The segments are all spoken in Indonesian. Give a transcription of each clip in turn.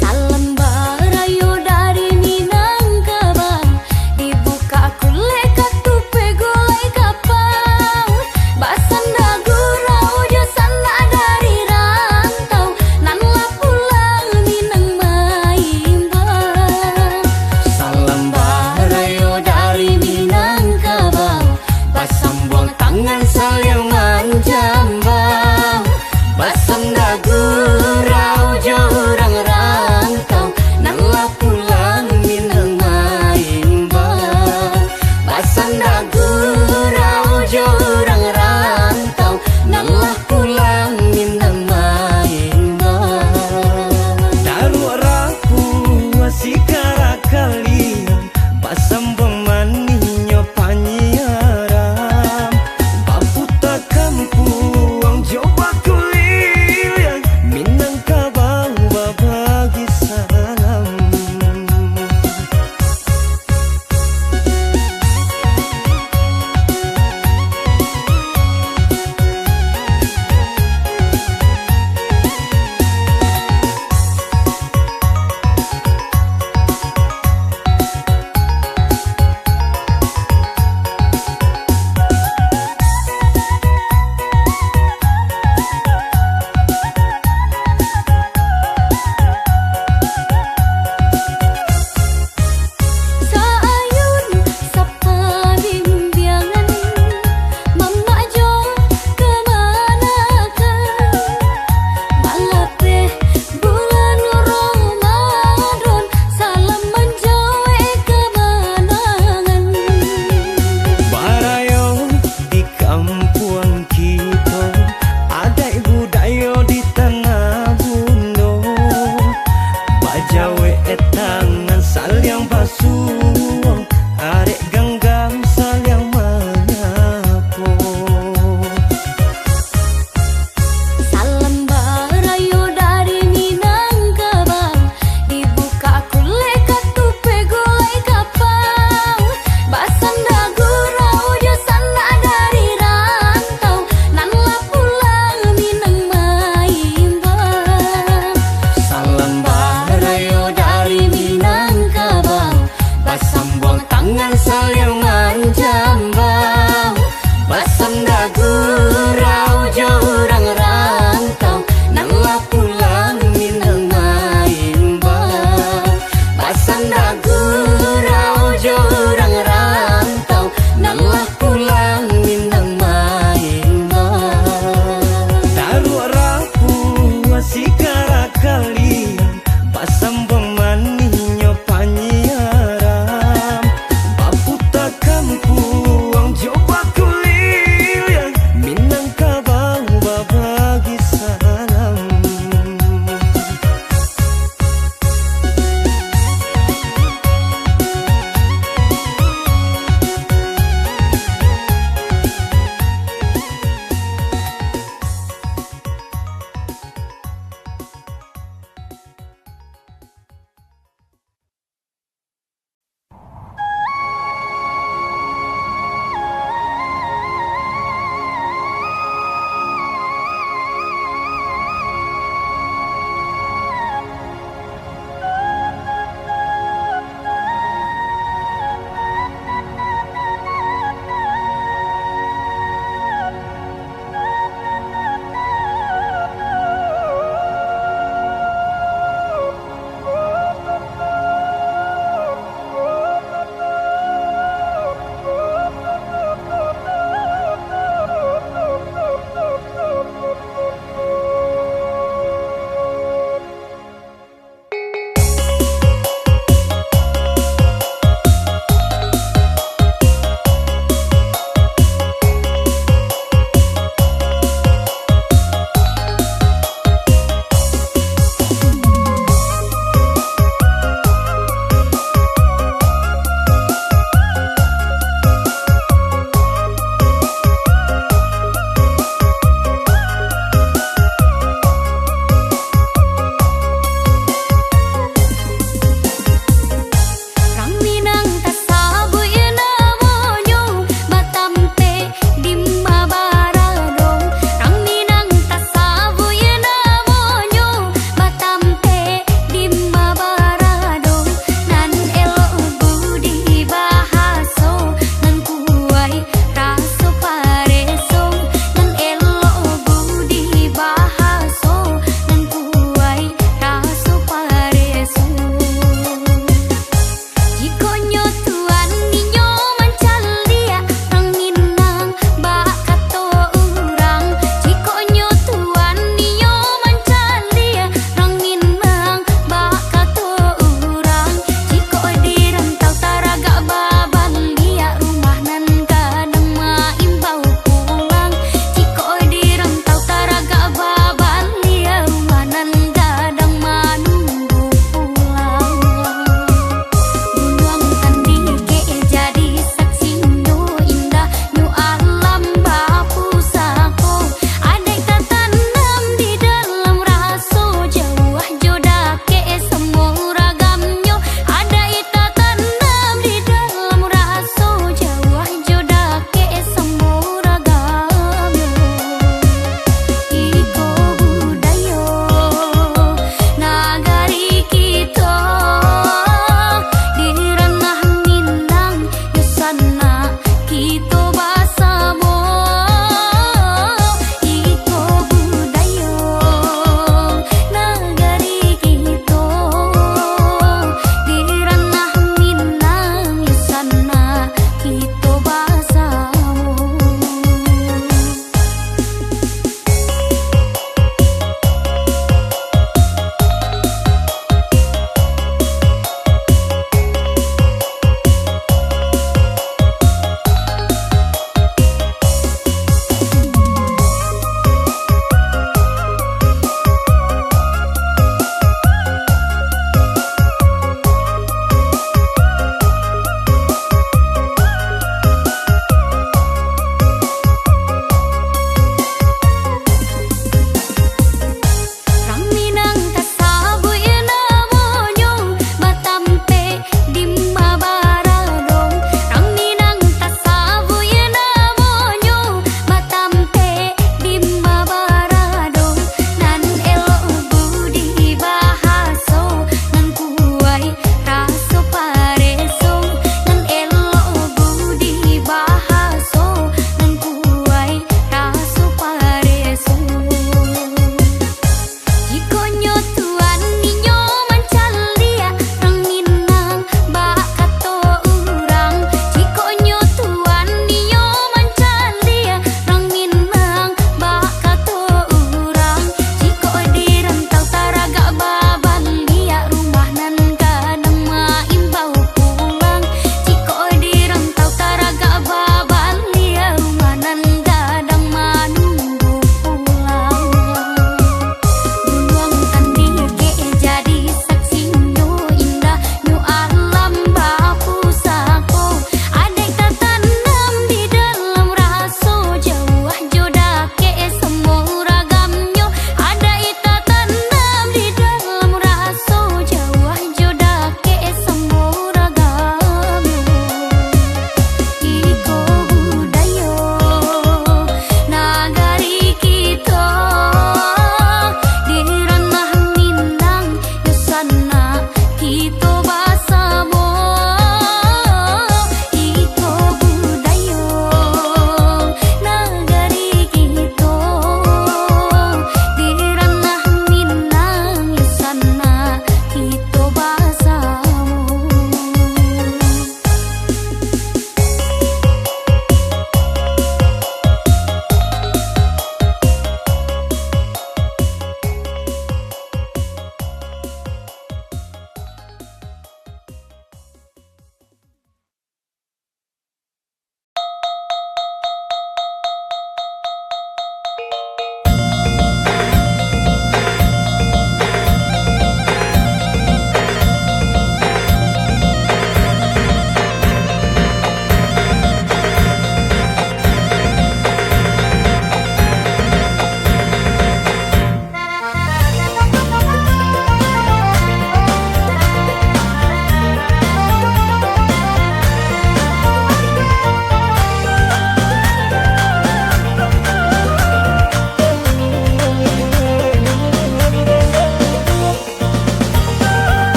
Salam barayo dari Minangkabau, dibuka kuliah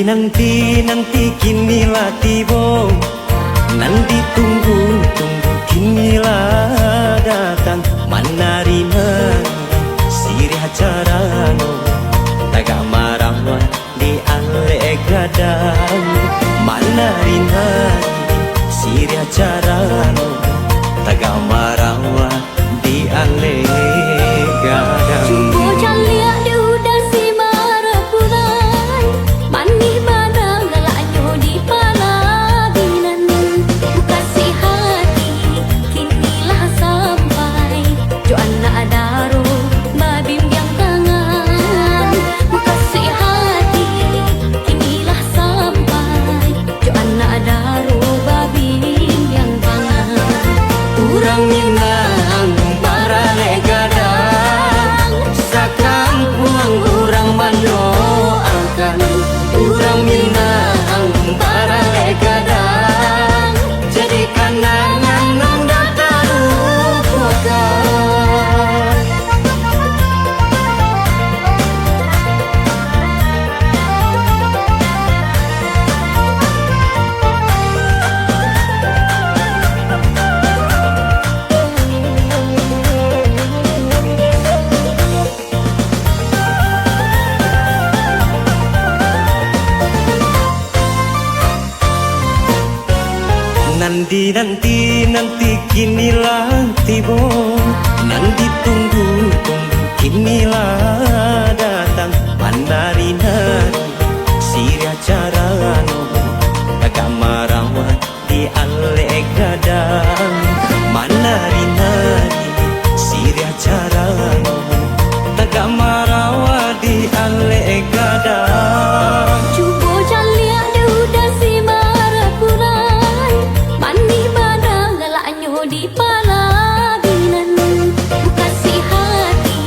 Nandi nanti kinilah tiba, nanti tunggu kinilah datang. Manarina sirih acarano, taga marawa di ale gadang. Manarina sirih acarano, taga marawa di ale gadang. Jumbo jalia di udang si marapulan, manih badang galaknya di palaginan. Kasih hati kinilah sampai, jo anak daro babim yang tangan. Kasih hati kinilah sampai, jo anak daro babim yang Nanti kinilah tiba, nan ditunggu-tunggu kinilah datang. Manari-nari sirih carano, agak marawat di alek gadang. Manari-nari sirih carano, agak marawat di alek gadang. Cuba jalia duda si marapurai, manih badang galaknya di palabinan. Bukasi hati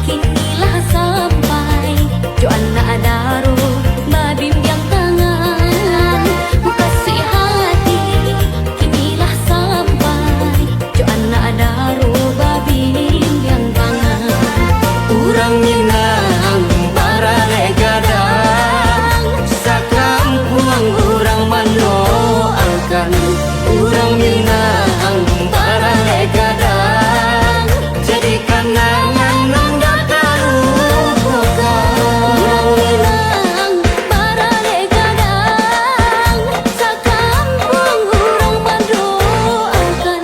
kinilah sampai, jo anak daro babim yang tangan. Bukasi hati kinilah sampai, jo anak daro babim yang tangan. Urang minang barale gadang, sakampuang urang mendoakan. Urang minang barale gadang, jadi kenangan nan datang Urang minang barale gadang, sakampung urang mendoakan.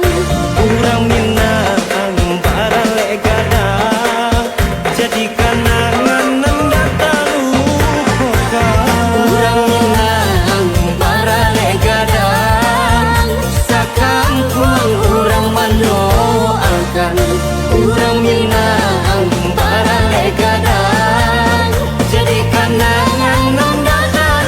Urang minang barale gadang, jadi kenangan nan datang Urang minang barale gadang, sakampuang urang mendoakan. Urang minang barale gadang, jadi kenangan nan datang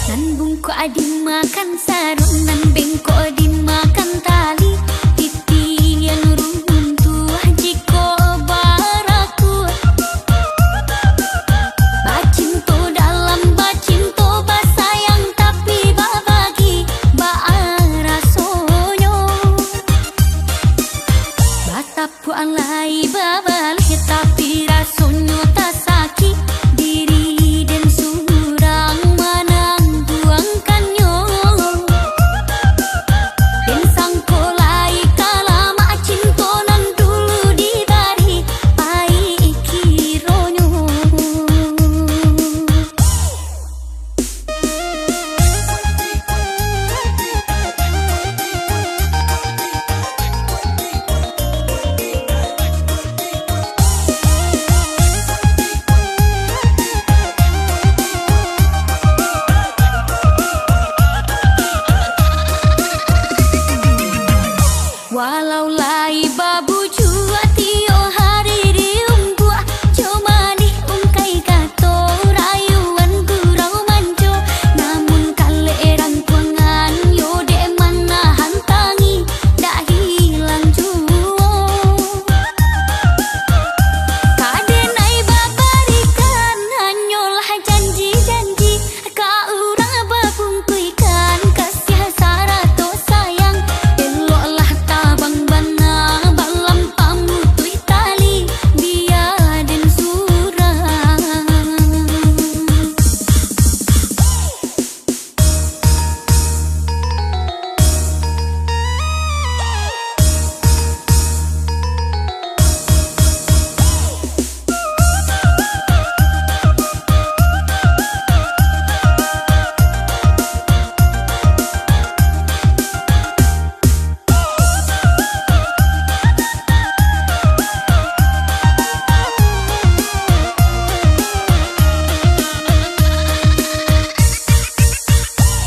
Nan bungko adi makan sarung, nan bengko adi makan tali. Titi yang runtuh jiko baraku. Bacinto dalam bacinto basayang tapi babagi baara sonyo. Batapuan lai babalik tapi rasonyo tasaki. Diri dan surang manang buangkannya. Dan sangkolai kalama cinto nan dulu dibari pai kironyo. Walau lai babu jua tio hari diumbua, cuma nih ungkai kato rayuan gurau manjo. Namun kale erang tuangan yo de mana hantangi dak hilang juo. Kadenai babarikan hanyolah janji-janji, ka urang babungkuikan kasih sarato sayang. Eloklah tabang bana balam pamutui tali biar den surang.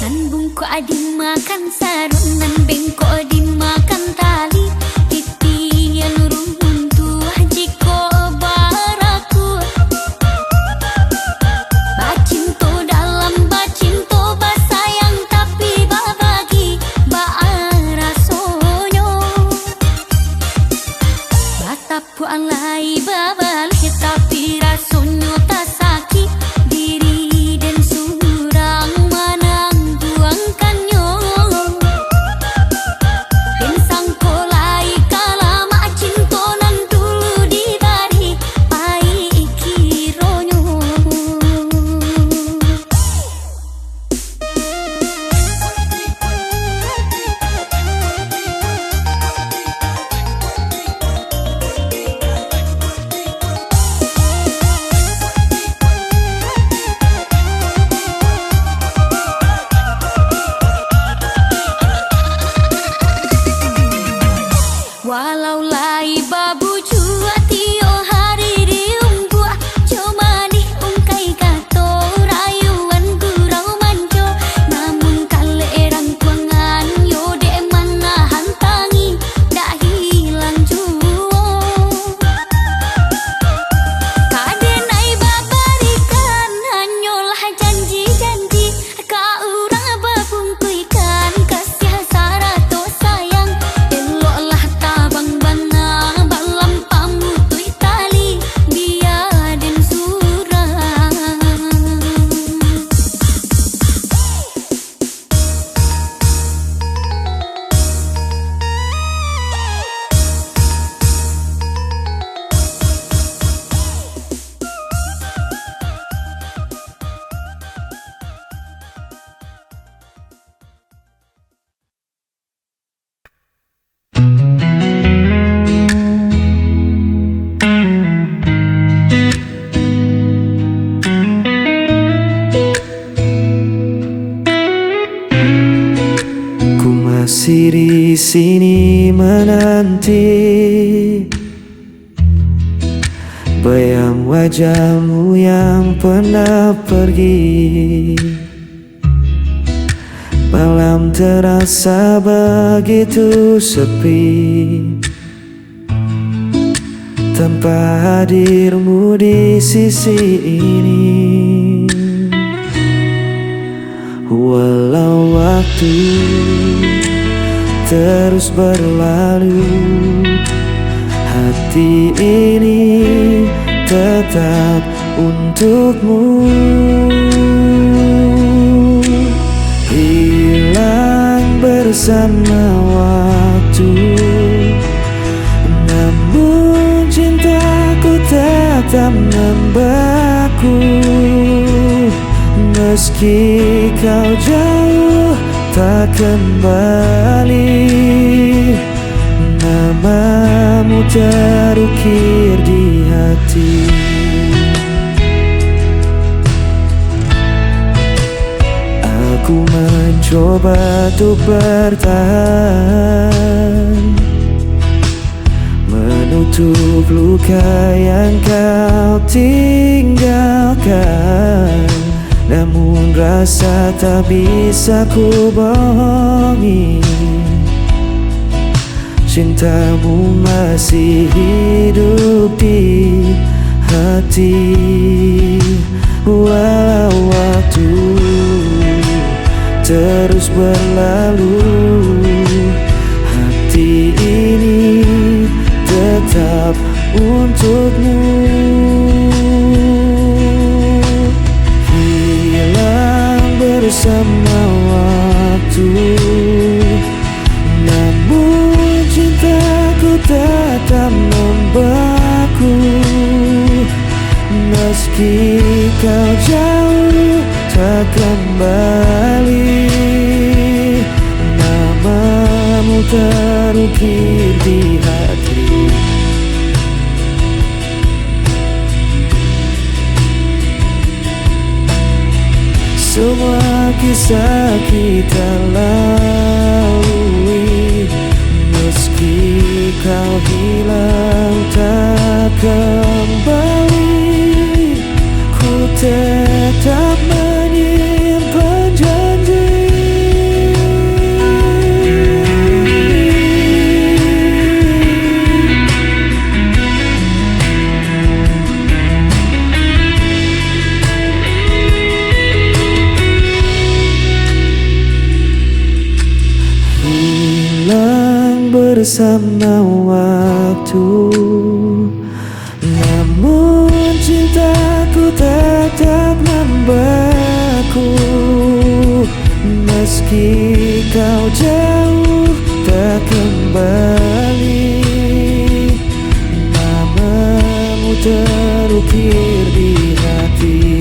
Nan bungko adi makan sarung, nan bengko adi makan tali. Titi yang runtuh jiko baraku. Bacinto dalam bacinto basayang tapi babagi baara sonyo. Batapuan lai babalik tapi rasonyo tasaki. Diri dan Masih di sini menanti bayang wajahmu yang pernah pergi. Malam terasa begitu sepi tanpa hadirmu di sisi ini. Walau waktu terus berlalu, hati ini tetap untukmu. Hilang bersama waktu, namun cintaku tetap membeku. Meski kau jauh tak kembali, namamu terukir di hati. Aku mencoba untuk bertahan, menutup luka yang kau tinggalkan. Namun rasa tak bisa ku bohongi, cintamu masih hidup di hati. Walau waktu terus berlalu, hati ini tetap untukmu. Bersama waktu, namun cintaku tetap membeku. Meski kau jauh tak kembali, namamu terukir di hati. Semua kisah kita lalui, meski kau hilang tak kembali, ku tetap menyimpan janji. Bersama waktu, namun cintaku tetap membeku. Meski kau jauh tak kembali, namamu terukir di hati.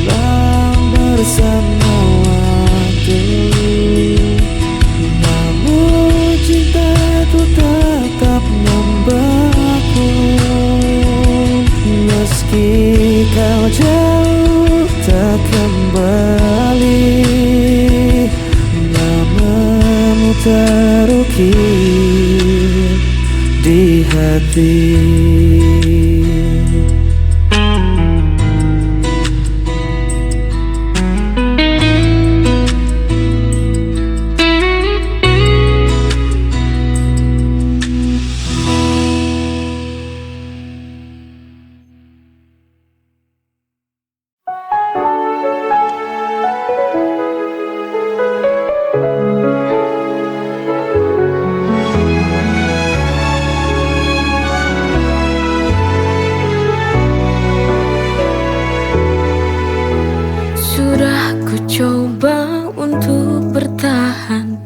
Hilang bersama waktu, cintaku tetap membeku. Meski kau jauh tak kembali, namamu terukir di hati.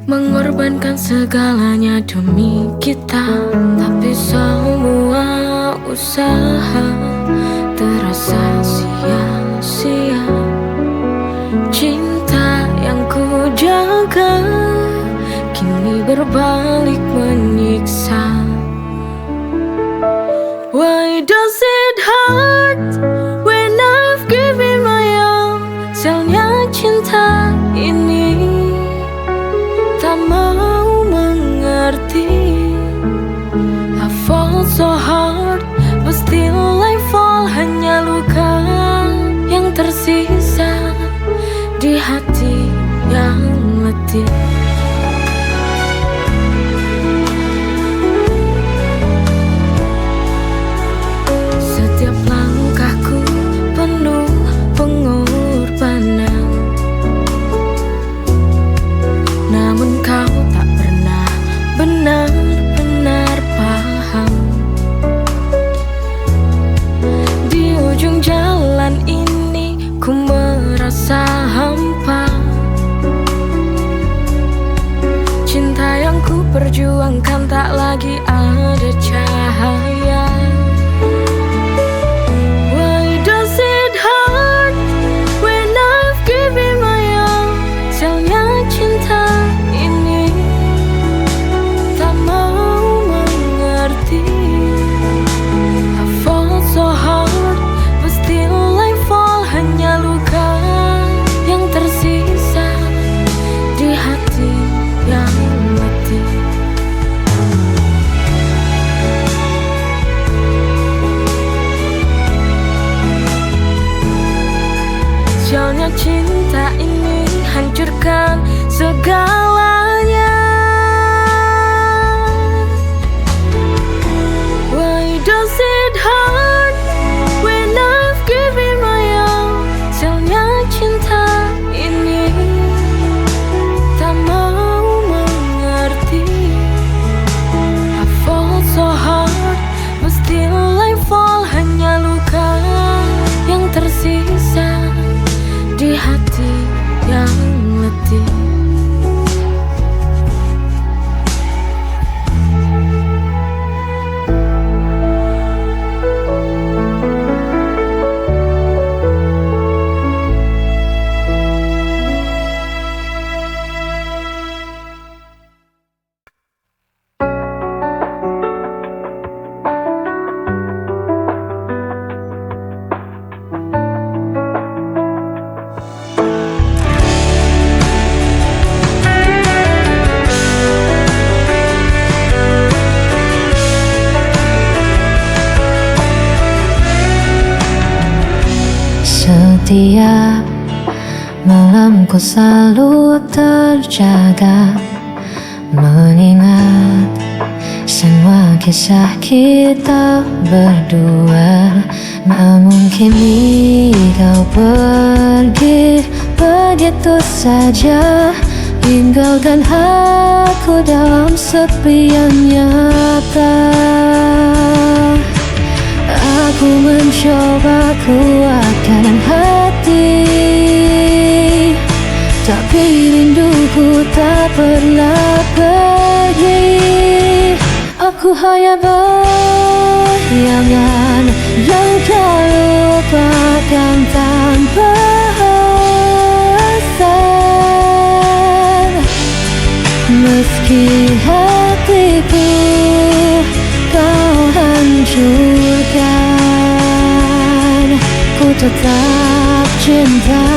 mengorbankan segalanya demi kita, tapi semua usaha terasa sia-sia. Cinta yang ku jaga kini berbalik menyiksa. Why does it hurt when I've given my all? Sialnya cinta ini tak mau mengerti. I fall so hard, but still I fall. Hanya luka yang tersisa di hati yang letih. Setiap langkahku penuh pengorbanan, namun kau tak pernah benar-benar paham. Di ujung jalan ini ku merasa hampa. Cinta yang ku perjuangkan tak lagi ada cahaya. Why does it hurt when I've given my all? Sialnya cinta ini tak mau mengerti. I fall so hard, but still I fall. Hanya luka yang tersisa di hati yang letih. Sialnya cinta ini hancurkan segalanya. Why does it hurt when I've given my all? Sialnya cinta ini tak mau mengerti. I fall so hard, but still I fall. Hanya luka yang tersisa di hati yang letih. Setiap malamku selalu terjaga, mengingat semua kisah kita berdua. Namun kini kau pergi begitu saja, tinggalkan aku dalam sepi yang nyata. Aku mencoba kuatkan hati, tapi rinduku tak pernah pergi. Aku hanya bayangan yang kau lupakan tanpa alasan. Meski hatiku kau hancurkan, ku tetap cinta,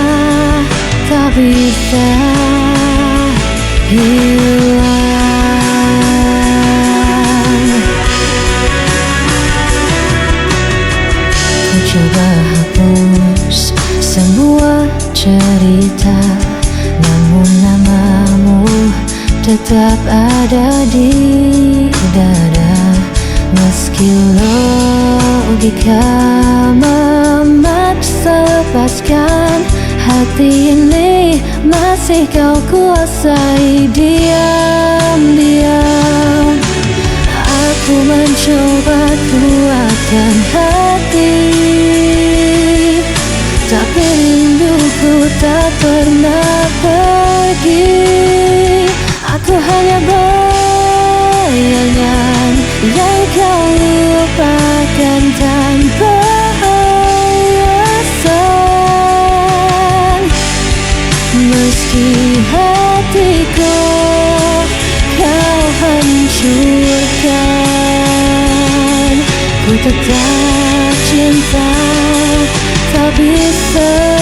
tak bisa hilang. Ku coba hapus semua cerita, namun namamu tetap ada di dada. Meski logika memaksa lepaskan, hati ini masih kau kuasai diam-diam. Aku mencoba kuatkan hati, tapi rinduku tak pernah pergi. Aku hanya bayangan yang kau lupakan tanpa alasan. Meski hatiku kau hancurkan, ku tetap cinta, tak bisa